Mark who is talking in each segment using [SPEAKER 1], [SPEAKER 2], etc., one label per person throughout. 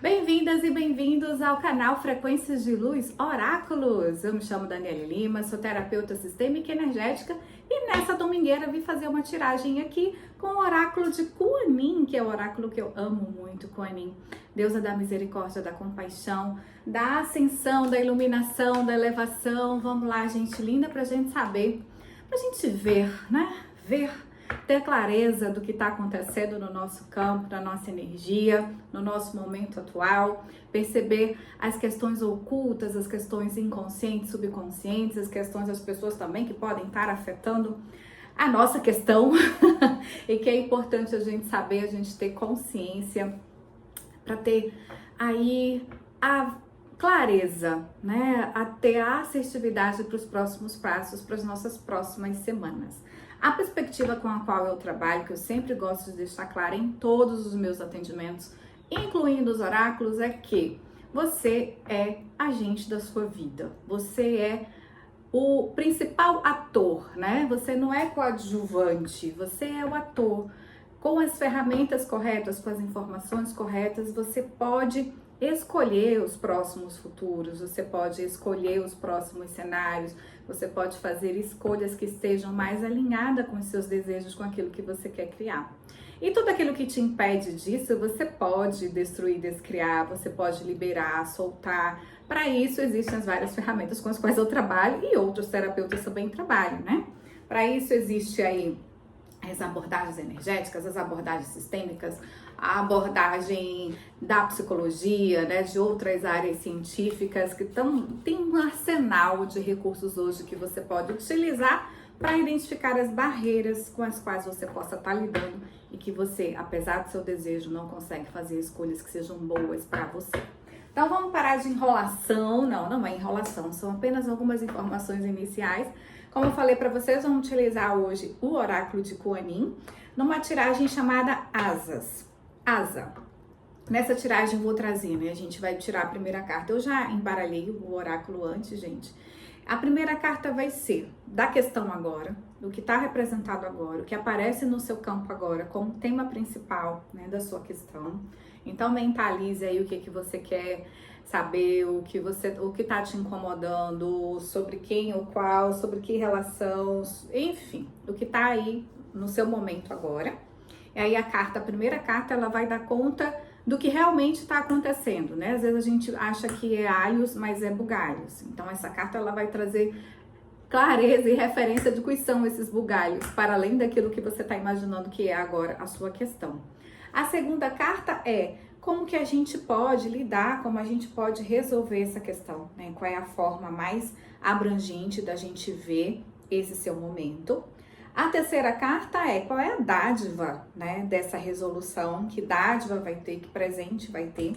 [SPEAKER 1] Bem-vindas e bem-vindos ao canal Frequências de Luz Oráculos. Eu me chamo Daniele Lima, sou terapeuta sistêmica e energética e nessa domingueira vim fazer uma tiragem aqui com o oráculo de Kuan-Yin, que é o oráculo que eu amo muito, Kuan-Yin, deusa da misericórdia, da compaixão, da ascensão, da iluminação, da elevação. Vamos lá, gente linda, pra gente saber, pra gente ver, né? Ter clareza do que está acontecendo no nosso campo, na nossa energia, no nosso momento atual, perceber as questões ocultas, as questões inconscientes, subconscientes, as questões das pessoas também que podem estar afetando a nossa questão e que é importante a gente saber, a gente ter consciência para ter aí a clareza, né? A ter a assertividade para os próximos passos, para as nossas próximas semanas. A perspectiva com a qual eu trabalho, que eu sempre gosto de deixar clara em todos os meus atendimentos, incluindo os oráculos, é que você é agente da sua vida. Você é o principal ator, né? Você não é coadjuvante, você é o ator. Com as ferramentas corretas, com as informações corretas, você pode escolher os próximos futuros, você pode escolher os próximos cenários, você pode fazer escolhas que estejam mais alinhadas com os seus desejos, com aquilo que você quer criar. E tudo aquilo que te impede disso, você pode destruir, descriar, você pode liberar, soltar. Para isso, existem as várias ferramentas com as quais eu trabalho e outros terapeutas também trabalham, né? Para isso, existe aí as abordagens energéticas, as abordagens sistêmicas, a abordagem da psicologia, né, de outras áreas científicas que tem um arsenal de recursos hoje que você pode utilizar para identificar as barreiras com as quais você possa estar lidando e que você, apesar do seu desejo, não consegue fazer escolhas que sejam boas para você. Então vamos parar de enrolação, não é enrolação, são apenas algumas informações iniciais. Como eu falei para vocês, vamos utilizar hoje o oráculo de Kuan-Yin numa tiragem chamada Asa. Nessa tiragem eu vou trazer, né? A gente vai tirar a primeira carta. Eu já embaralhei o oráculo antes, gente. A primeira carta vai ser da questão agora, do que está representado agora, o que aparece no seu campo agora como tema principal, né, da sua questão. Então mentalize aí o que você quer saber, o que está te incomodando, sobre quem ou qual, sobre que relação, enfim, o que está aí no seu momento agora. E aí a primeira carta, ela vai dar conta do que realmente está acontecendo, né? Às vezes a gente acha que é alhos, mas é bugalhos. Então essa carta, ela vai trazer clareza e referência de quais são esses bugalhos, para além daquilo que você está imaginando que é agora a sua questão. A segunda carta é como que a gente pode lidar, como a gente pode resolver essa questão, né? Qual é a forma mais abrangente da gente ver esse seu momento. A terceira carta é qual é a dádiva, né, dessa resolução, que dádiva vai ter, que presente vai ter.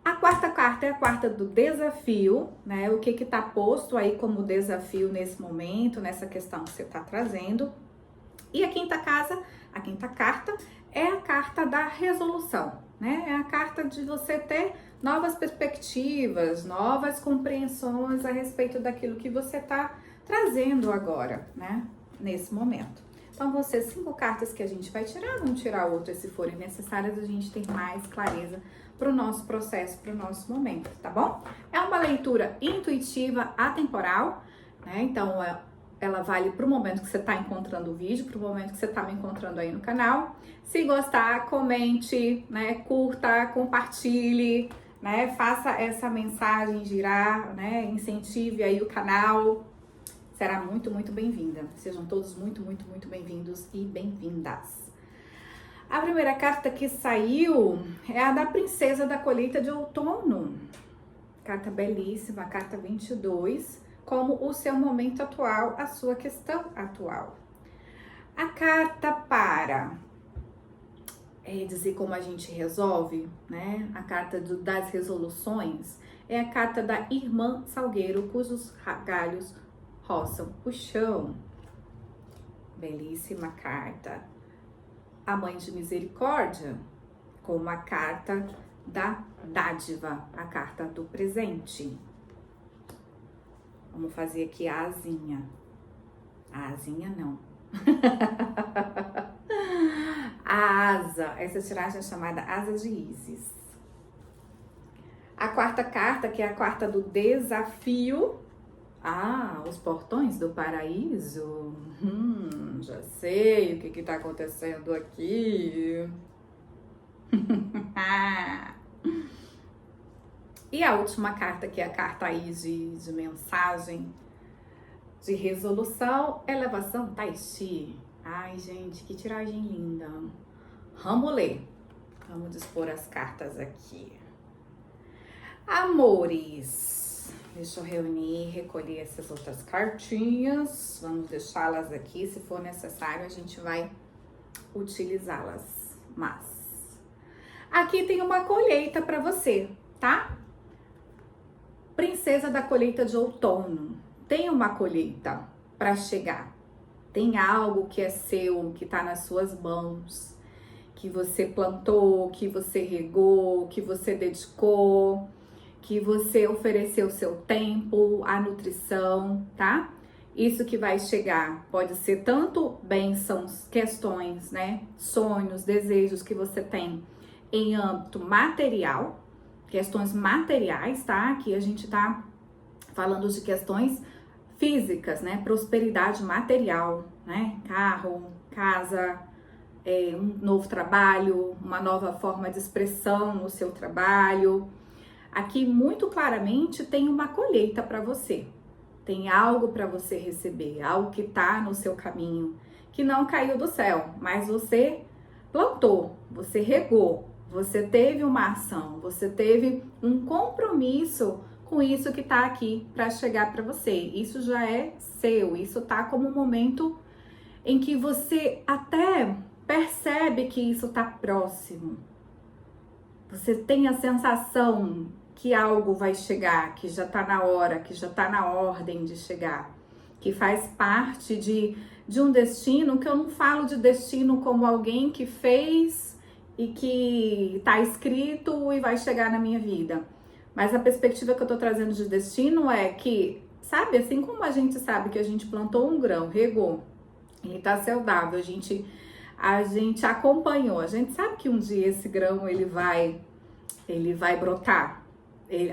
[SPEAKER 1] A quarta carta é a quarta do desafio, né, o que está posto aí como desafio nesse momento, nessa questão que você está trazendo. E a quinta carta é a carta da resolução, né, é a carta de você ter novas perspectivas, novas compreensões a respeito daquilo que você está trazendo agora, né, nesse momento. Então vão ser 5 cartas que a gente vai tirar, vamos tirar outras se forem necessárias, a gente tem mais clareza para o nosso processo, para o nosso momento, tá bom? É uma leitura intuitiva, atemporal, né? Então ela vale para o momento que você está encontrando o vídeo, para o momento que você está me encontrando aí no canal. Se gostar, comente, né? Curta, compartilhe, né? Faça essa mensagem girar, né? Incentive aí o canal. Será muito, muito bem-vinda. Sejam todos muito, muito, muito bem-vindos e bem-vindas. A primeira carta que saiu é a da Princesa da Colheita de Outono. Carta belíssima, carta 22, como o seu momento atual, a sua questão atual. A carta para dizer como a gente resolve, né? A carta das resoluções é a carta da Irmã Salgueiro, cujos galhos roçam o chão. Belíssima carta. A Mãe de Misericórdia, como a carta da dádiva, a carta do presente. Vamos fazer aqui a asinha. A asinha não. A asa, essa tiragem é chamada Asa de Ísis. A quarta carta, que é a carta do desafio. Ah, os portões do paraíso. Já sei o que está acontecendo aqui. E a última carta, que é a carta aí de mensagem, de resolução, elevação, Tai Chi. Ai, gente, que tiragem linda. Vamos ler. Vamos dispor as cartas aqui. Amores. Deixa eu reunir, recolher essas outras cartinhas. Vamos deixá-las aqui. Se for necessário, a gente vai utilizá-las. Mas aqui tem uma colheita para você, tá? Princesa da colheita de outono. Tem uma colheita para chegar. Tem algo que é seu, que está nas suas mãos, que você plantou, que você regou, que você dedicou, que você ofereceu seu tempo, a nutrição, tá? Isso que vai chegar pode ser tanto bênçãos, questões, né? Sonhos, desejos que você tem em âmbito material, questões materiais, tá? Aqui a gente tá falando de questões físicas, né? Prosperidade material, né? Carro, casa, um novo trabalho, uma nova forma de expressão no seu trabalho. Aqui muito claramente tem uma colheita para você. Tem algo para você receber, algo que tá no seu caminho, que não caiu do céu, mas você plantou, você regou, você teve uma ação, você teve um compromisso com isso que tá aqui para chegar para você. Isso já é seu, isso tá como um momento em que você até percebe que isso tá próximo. Você tem a sensação que algo vai chegar, que já tá na hora, que já tá na ordem de chegar, que faz parte de um destino, que eu não falo de destino como alguém que fez e que tá escrito e vai chegar na minha vida. Mas a perspectiva que eu tô trazendo de destino é que, sabe, assim como a gente sabe que a gente plantou um grão, regou, ele tá saudável, a gente acompanhou, a gente sabe que um dia esse grão ele vai brotar,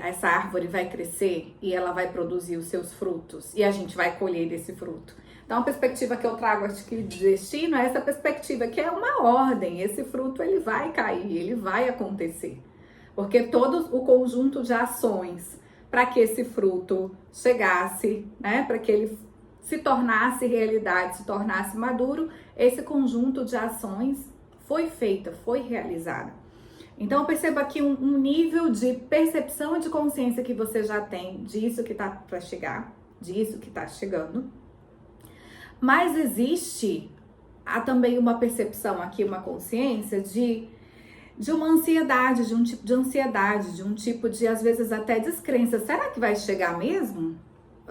[SPEAKER 1] essa árvore vai crescer e ela vai produzir os seus frutos e a gente vai colher desse fruto. Então a perspectiva que eu trago aqui de destino é essa perspectiva que é uma ordem, esse fruto ele vai cair, ele vai acontecer. Porque todo o conjunto de ações para que esse fruto chegasse, né, para que ele se tornasse realidade, se tornasse maduro, esse conjunto de ações foi feita, foi realizada. Então, perceba aqui um nível de percepção e de consciência que você já tem disso que está para chegar, disso que está chegando. Mas existe também uma percepção aqui, uma consciência de uma ansiedade, de um tipo de ansiedade, de um tipo de, às vezes, até descrença. Será que vai chegar mesmo?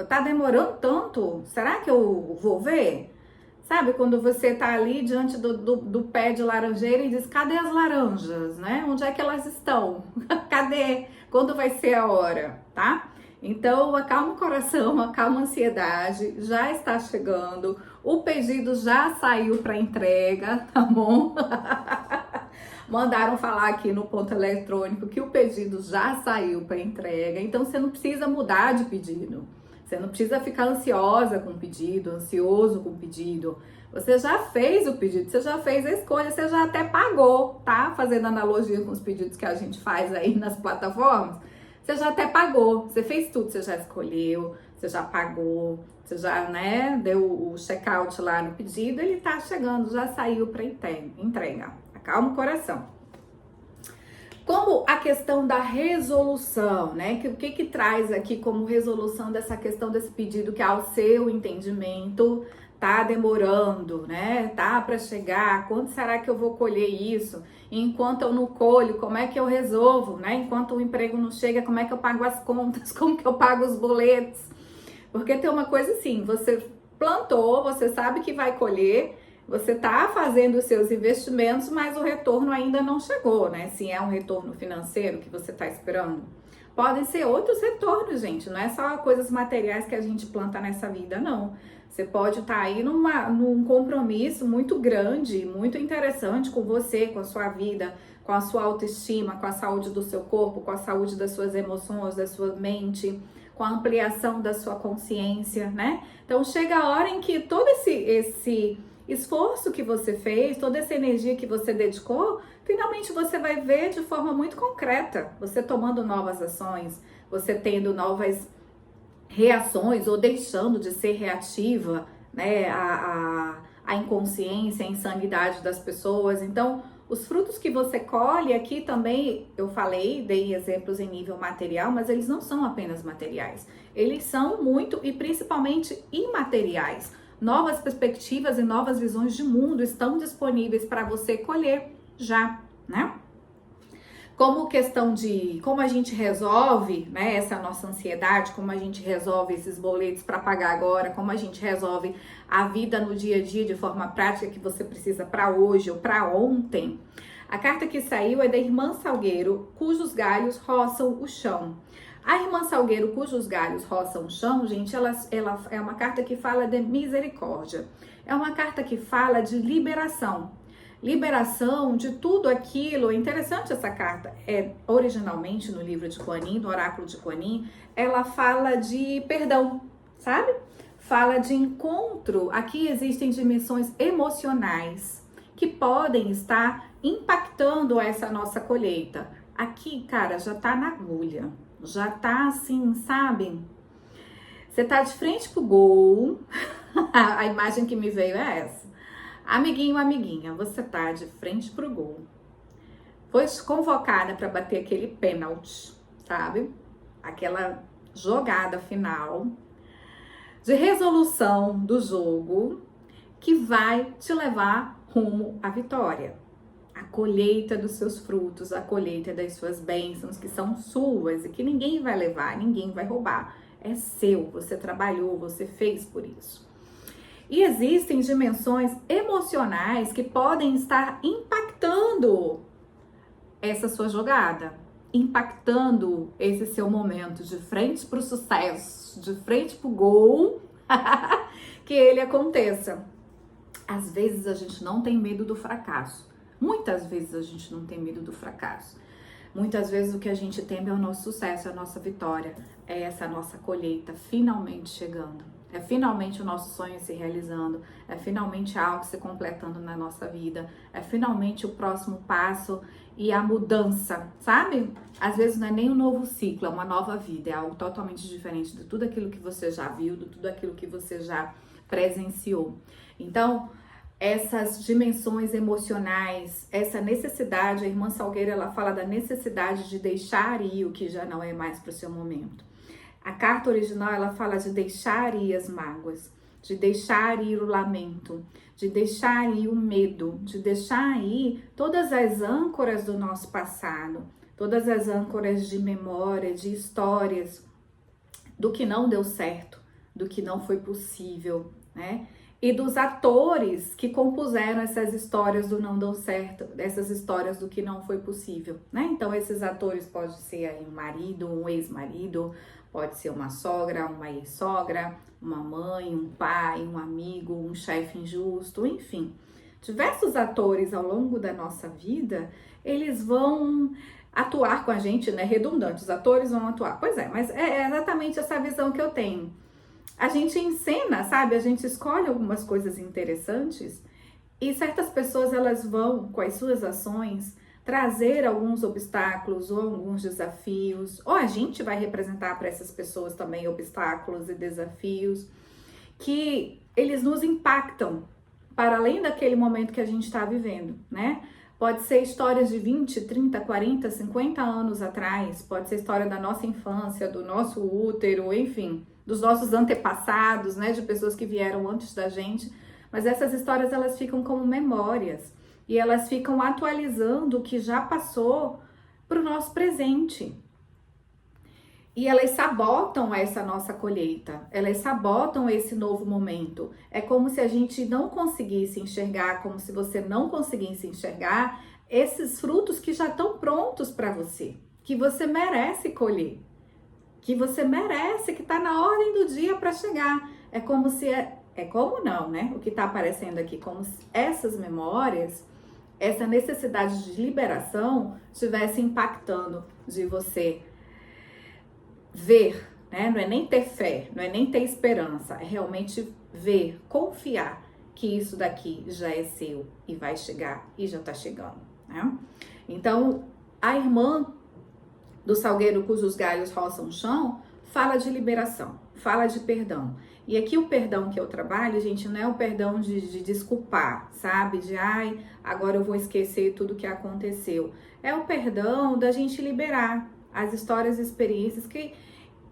[SPEAKER 1] Tá demorando tanto? Será que eu vou ver? Sabe, quando você tá ali diante do pé de laranjeira e diz, cadê as laranjas, né? Onde é que elas estão? Cadê? Quando vai ser a hora, tá? Então, acalma o coração, acalma a ansiedade, já está chegando, o pedido já saiu para entrega, tá bom? Mandaram falar aqui no ponto eletrônico que o pedido já saiu para entrega, então você não precisa mudar de pedido. Você não precisa ficar ansiosa com o pedido, ansioso com o pedido. Você já fez o pedido, você já fez a escolha, você já até pagou, tá? Fazendo analogia com os pedidos que a gente faz aí nas plataformas. Você já até pagou, você fez tudo, você já escolheu, você já pagou, você já, né, deu o check-out lá no pedido, ele tá chegando, já saiu para entrega. Acalma o coração. Como a questão da resolução, né? O que traz aqui como resolução dessa questão desse pedido que ao seu entendimento tá demorando, né? Tá para chegar, quando será que eu vou colher isso? Enquanto eu não colho, como é que eu resolvo, né? Enquanto o emprego não chega, como é que eu pago as contas? Como que eu pago os boletos? Porque tem uma coisa assim, você plantou, você sabe que vai colher, você está fazendo os seus investimentos, mas o retorno ainda não chegou, né? Se é um retorno financeiro que você está esperando. Podem ser outros retornos, gente. Não é só coisas materiais que a gente planta nessa vida, não. Você pode estar aí num compromisso muito grande, muito interessante com você, com a sua vida, com a sua autoestima, com a saúde do seu corpo, com a saúde das suas emoções, da sua mente, com a ampliação da sua consciência, né? Então chega a hora em que todo esse esforço que você fez, toda essa energia que você dedicou, finalmente você vai ver de forma muito concreta, você tomando novas ações, você tendo novas reações ou deixando de ser reativa, né, a inconsciência, a insanidade das pessoas. Então, os frutos que você colhe aqui também, eu falei, dei exemplos em nível material, mas eles não são apenas materiais. Eles são muito e principalmente imateriais. Novas perspectivas e novas visões de mundo estão disponíveis para você colher já, né? Como questão de como a gente resolve, né, essa nossa ansiedade, como a gente resolve esses boletos para pagar agora, como a gente resolve a vida no dia a dia de forma prática que você precisa para hoje ou para ontem. A carta que saiu é da Irmã Salgueiro, cujos galhos roçam o chão. A Irmã Salgueiro, cujos galhos roçam o chão, gente, ela é uma carta que fala de misericórdia. É uma carta que fala de liberação. Liberação de tudo aquilo. É interessante essa carta. Originalmente no livro de Kuan Yin, no oráculo de Kuan Yin, ela fala de perdão, sabe? Fala de encontro. Aqui existem dimensões emocionais que podem estar impactando essa nossa colheita. Aqui, cara, já tá na agulha. Já tá assim, sabe? Você tá de frente pro gol. A imagem que me veio é essa. Amiguinho, amiguinha, você tá de frente pro gol. Foi convocada para bater aquele pênalti, sabe? Aquela jogada final de resolução do jogo que vai te levar rumo à vitória. A colheita dos seus frutos, a colheita das suas bênçãos, que são suas e que ninguém vai levar, ninguém vai roubar. É seu, você trabalhou, você fez por isso. E existem dimensões emocionais que podem estar impactando essa sua jogada, impactando esse seu momento de frente para o sucesso, de frente para o gol, que ele aconteça. Às vezes a gente não tem medo do fracasso. Muitas vezes a gente não tem medo do fracasso. Muitas vezes o que a gente teme é o nosso sucesso, é a nossa vitória, é essa nossa colheita finalmente chegando. É finalmente o nosso sonho se realizando, é finalmente algo se completando na nossa vida, é finalmente o próximo passo e a mudança, sabe? Às vezes não é nem um novo ciclo, é uma nova vida, é algo totalmente diferente de tudo aquilo que você já viu, de tudo aquilo que você já presenciou. Então, essas dimensões emocionais, essa necessidade, a Irmã Salgueiro, ela fala da necessidade de deixar ir o que já não é mais para o seu momento. A carta original, ela fala de deixar ir as mágoas, de deixar ir o lamento, de deixar ir o medo, de deixar ir todas as âncoras do nosso passado, todas as âncoras de memória, de histórias, do que não deu certo, do que não foi possível, né? E dos atores que compuseram essas histórias do não deu certo, essas histórias do que não foi possível, né? Então, esses atores podem ser aí um marido, um ex-marido, pode ser uma sogra, uma ex-sogra, uma mãe, um pai, um amigo, um chefe injusto, enfim. Diversos atores ao longo da nossa vida, eles vão atuar com a gente, né? Redundante, os atores vão atuar. Pois é, mas é exatamente essa visão que eu tenho. A gente encena, sabe? A gente escolhe algumas coisas interessantes e certas pessoas, elas vão, com as suas ações, trazer alguns obstáculos ou alguns desafios, ou a gente vai representar para essas pessoas também obstáculos e desafios que eles nos impactam para além daquele momento que a gente está vivendo, né? Pode ser histórias de 20, 30, 40, 50 anos atrás, pode ser história da nossa infância, do nosso útero, enfim, dos nossos antepassados, né, de pessoas que vieram antes da gente, mas essas histórias, elas ficam como memórias e elas ficam atualizando o que já passou para o nosso presente. E elas sabotam essa nossa colheita, elas sabotam esse novo momento. É como se a gente não conseguisse enxergar, como se você não conseguisse enxergar esses frutos que já estão prontos para você, que você merece colher, que você merece, que está na ordem do dia para chegar. É como se, é como não, né? O que está aparecendo aqui, como se essas memórias, essa necessidade de liberação estivesse impactando de você ver, né? Não é nem ter fé, não é nem ter esperança, é realmente ver, confiar que isso daqui já é seu e vai chegar e já tá chegando, né? Então, a irmã do salgueiro cujos galhos roçam o chão fala de liberação, fala de perdão. E aqui o perdão que eu trabalho, gente, não é o perdão de desculpar, sabe? De, ai, agora eu vou esquecer tudo que aconteceu. É o perdão da gente liberar as histórias e experiências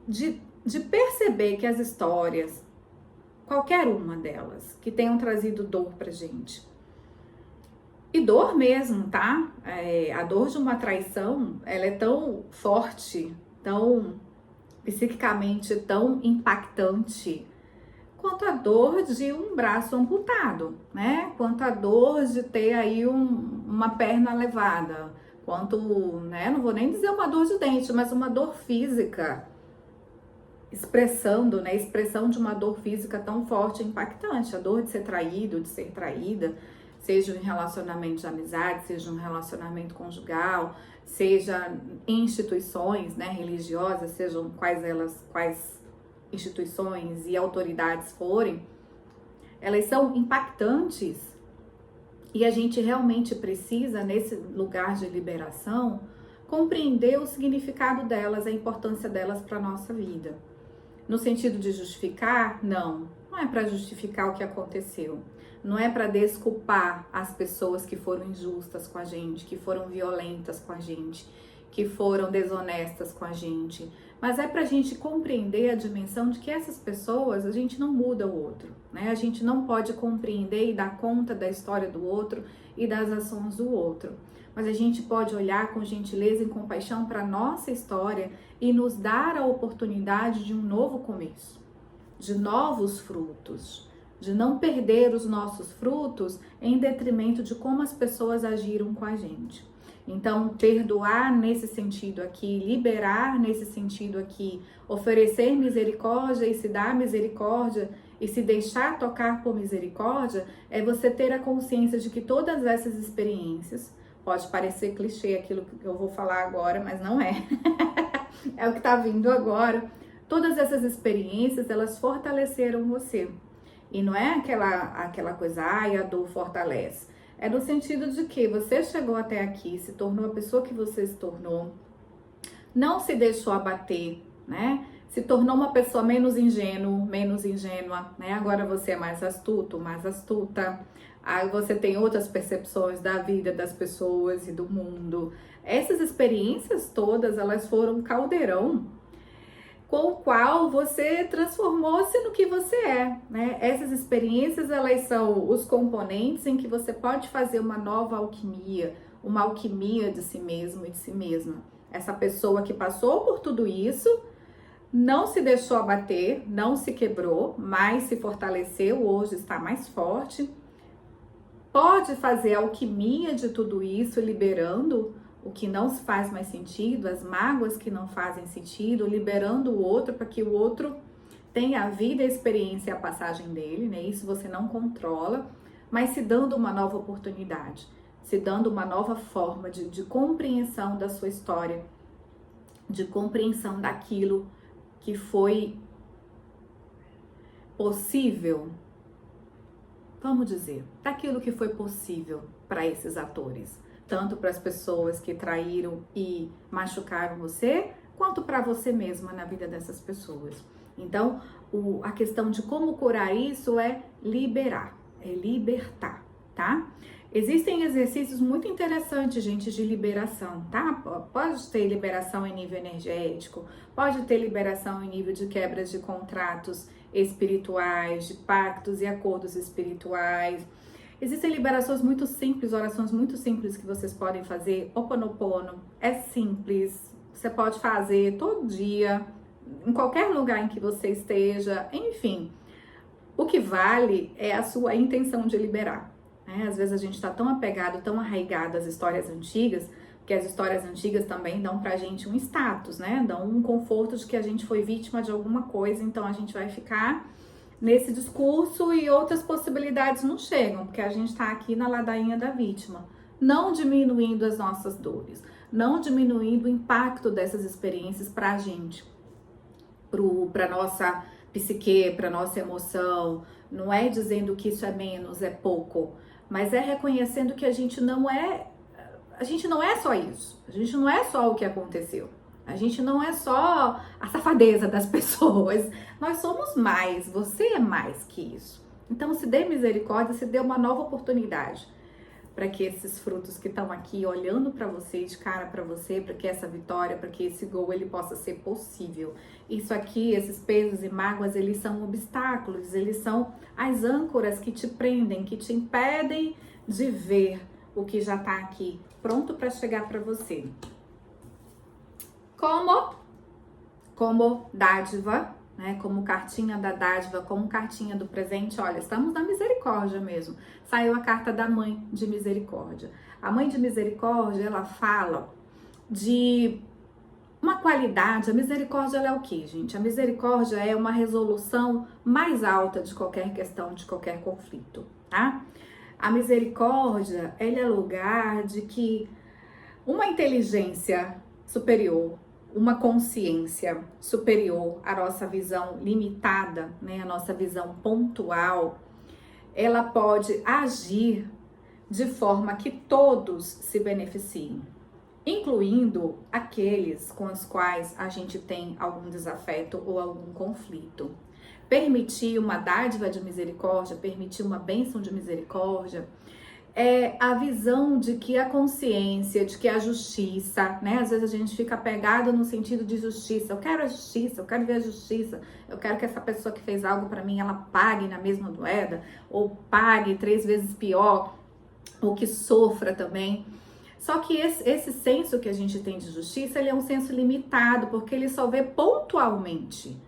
[SPEAKER 1] de perceber que as histórias, qualquer uma delas, que tenham trazido dor pra gente. E dor mesmo, tá? A dor de uma traição, ela é tão forte, tão psiquicamente tão impactante, quanto a dor de um braço amputado, né? Quanto a dor de ter aí uma perna levada, quanto, né? Não vou nem dizer uma dor de dente, mas uma dor física, expressando, né? Expressão de uma dor física tão forte e impactante, a dor de ser traído, de ser traída, seja em relacionamento de amizade, seja um relacionamento conjugal, seja em instituições, né, religiosas, sejam quais instituições e autoridades forem, elas são impactantes e a gente realmente precisa, nesse lugar de liberação, compreender o significado delas, a importância delas para a nossa vida. No sentido de justificar, não é para justificar o que aconteceu. Não é para desculpar as pessoas que foram injustas com a gente, que foram violentas com a gente, que foram desonestas com a gente. Mas é para a gente compreender a dimensão de que essas pessoas, a gente não muda o outro, né? A gente não pode compreender e dar conta da história do outro e das ações do outro. Mas a gente pode olhar com gentileza e compaixão para a nossa história e nos dar a oportunidade de um novo começo, de novos frutos, de não perder os nossos frutos em detrimento de como as pessoas agiram com a gente. Então, perdoar nesse sentido aqui, liberar nesse sentido aqui, oferecer misericórdia e se dar misericórdia e se deixar tocar por misericórdia, é você ter a consciência de que todas essas experiências, pode parecer clichê aquilo que eu vou falar agora, mas não é. É o que está vindo agora. Todas essas experiências, elas fortaleceram você. E não é aquela coisa, ai, a dor fortalece. É no sentido de que você chegou até aqui, se tornou a pessoa que você se tornou, não se deixou abater, né? Se tornou uma pessoa menos ingênua, né? Agora você é mais astuto, mais astuta. Aí você tem outras percepções da vida, das pessoas e do mundo. Essas experiências todas, elas foram um caldeirão com o qual você transformou-se no que você é, né? Essas experiências, elas são os componentes em que você pode fazer uma nova alquimia, uma alquimia de si mesmo e de si mesma. Essa pessoa que passou por tudo isso, não se deixou abater, não se quebrou, mas se fortaleceu, hoje está mais forte. Pode fazer alquimia de tudo isso, liberando o que não se faz mais sentido, as mágoas que não fazem sentido, liberando o outro para que o outro tenha a vida, a experiência e a passagem dele, né? Isso você não controla, mas se dando uma nova oportunidade, se dando uma nova forma de compreensão da sua história, de compreensão daquilo que foi possível, vamos dizer, daquilo que foi possível para esses atores. Tanto para as pessoas que traíram e machucaram você, quanto para você mesma na vida dessas pessoas. Então, a questão de como curar isso é liberar, é libertar, tá? Existem exercícios muito interessantes, gente, de liberação, tá? Pode ter liberação em nível energético, pode ter liberação em nível de quebras de contratos espirituais, de pactos e acordos espirituais. Existem liberações muito simples, orações muito simples que vocês podem fazer. Ho'oponopono é simples, você pode fazer todo dia, em qualquer lugar em que você esteja, enfim. O que vale é a sua intenção de liberar, né? Às vezes a gente está tão apegado, tão arraigado às histórias antigas, porque as histórias antigas também dão pra gente um status, né? Dão um conforto de que a gente foi vítima de alguma coisa, então a gente vai ficar nesse discurso e outras possibilidades não chegam, porque a gente tá aqui na ladainha da vítima, não diminuindo as nossas dores, não diminuindo o impacto dessas experiências pra gente, pra nossa psique, pra nossa emoção. Não é dizendo que isso é menos, é pouco, mas é reconhecendo que a gente não é só isso. A gente não é só o que aconteceu. A gente não é só a safadeza das pessoas. Nós somos mais. Você é mais que isso. Então se dê misericórdia, se dê uma nova oportunidade para que esses frutos que estão aqui olhando para você, de cara para você, para que essa vitória, para que esse gol ele possa ser possível. Isso aqui, esses pesos e mágoas, eles são obstáculos, eles são as âncoras que te prendem, que te impedem de ver o que já tá aqui, pronto para chegar para você. Como dádiva, né? Como cartinha da dádiva, como cartinha do presente. Olha, estamos na misericórdia mesmo. Saiu a carta da Mãe de Misericórdia. A Mãe de Misericórdia, ela fala de uma qualidade. A misericórdia, ela é o quê, gente? A misericórdia é uma resolução mais alta de qualquer questão, de qualquer conflito, tá? A misericórdia, ela é lugar de que uma inteligência superior, uma consciência superior à nossa visão limitada, né, a nossa visão pontual, ela pode agir de forma que todos se beneficiem, incluindo aqueles com os quais a gente tem algum desafeto ou algum conflito. Permitir uma dádiva de misericórdia, permitir uma bênção de misericórdia, é a visão de que a consciência, de que a justiça, né? Às vezes a gente fica apegado no sentido de justiça. Eu quero a justiça, eu quero ver a justiça. Eu quero que essa pessoa que fez algo para mim, ela pague na mesma moeda, ou pague 3 vezes pior, ou que sofra também. Só que esse senso que a gente tem de justiça, ele é um senso limitado, porque ele só vê pontualmente.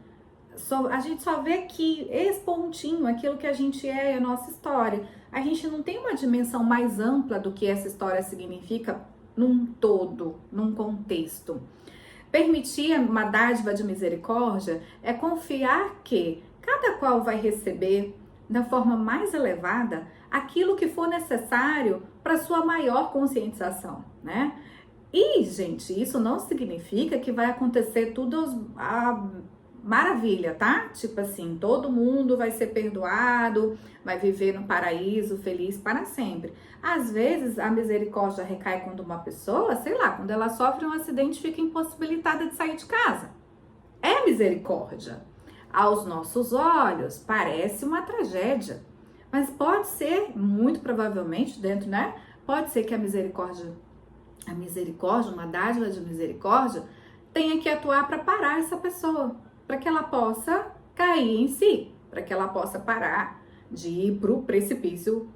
[SPEAKER 1] A gente só vê que esse pontinho, aquilo que a gente é a nossa história. A gente não tem uma dimensão mais ampla do que essa história significa num todo, num contexto. Permitir uma dádiva de misericórdia é confiar que cada qual vai receber da forma mais elevada aquilo que for necessário para sua maior conscientização, né? E, gente, isso não significa que vai acontecer tudo maravilha, tá? Tipo assim, todo mundo vai ser perdoado, vai viver no paraíso feliz para sempre. Às vezes a misericórdia recai quando uma pessoa, sei lá, quando ela sofre um acidente, fica impossibilitada de sair de casa. É misericórdia. Aos nossos olhos, parece uma tragédia, mas pode ser, muito provavelmente, dentro, né? Pode ser que a misericórdia, uma dádiva de misericórdia, tenha que atuar para parar essa pessoa, para que ela possa cair em si, para que ela possa parar de ir para o precipício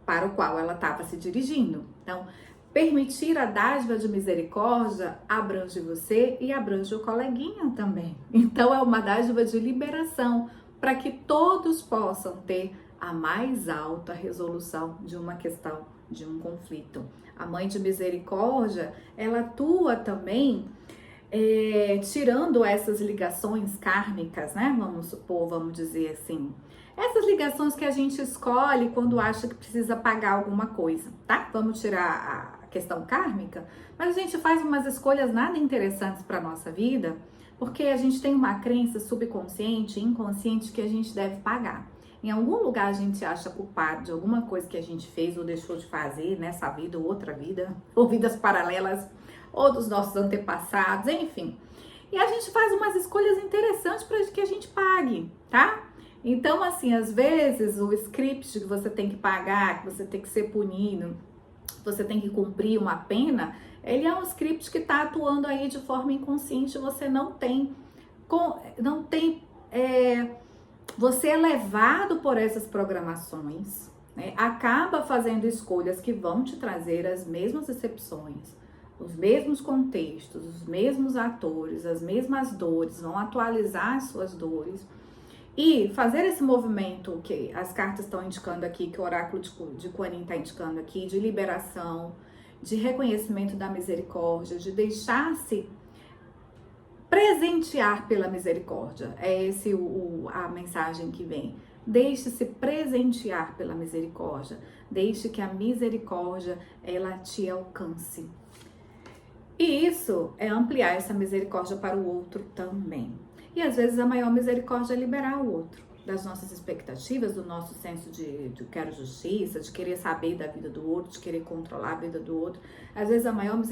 [SPEAKER 1] para o qual ela estava se dirigindo. Então, permitir a dádiva de misericórdia abrange você e abrange o coleguinha também. Então, é uma dádiva de liberação para que todos possam ter a mais alta resolução de uma questão, de um conflito. A Mãe de Misericórdia, ela atua também tirando essas ligações kármicas, né? Vamos supor, vamos dizer assim. Essas ligações que a gente escolhe quando acha que precisa pagar alguma coisa, tá? Vamos tirar a questão kármica, mas a gente faz umas escolhas nada interessantes para nossa vida, porque a gente tem uma crença subconsciente, inconsciente que a gente deve pagar. Em algum lugar a gente acha culpado de alguma coisa que a gente fez ou deixou de fazer nessa vida ou outra vida, ou vidas paralelas, ou dos nossos antepassados, enfim. E a gente faz umas escolhas interessantes para que a gente pague, tá? Então, assim, às vezes o script que você tem que pagar, que você tem que ser punido, você tem que cumprir uma pena, ele é um script que está atuando aí de forma inconsciente, você não tem, você é levado por essas programações, né? Acaba fazendo escolhas que vão te trazer as mesmas decepções, os mesmos contextos, os mesmos atores, as mesmas dores, vão atualizar as suas dores e fazer esse movimento que as cartas estão indicando aqui, que o oráculo de Kuan Yin está indicando aqui, de liberação, de reconhecimento da misericórdia, de deixar-se presentear pela misericórdia. É esse a mensagem que vem. Deixe-se presentear pela misericórdia. Deixe que a misericórdia, ela te alcance. E isso é ampliar essa misericórdia para o outro também. E às vezes a maior misericórdia é liberar o outro das nossas expectativas, do nosso senso de quero justiça, de querer saber da vida do outro, de querer controlar a vida do outro. Às vezes a maior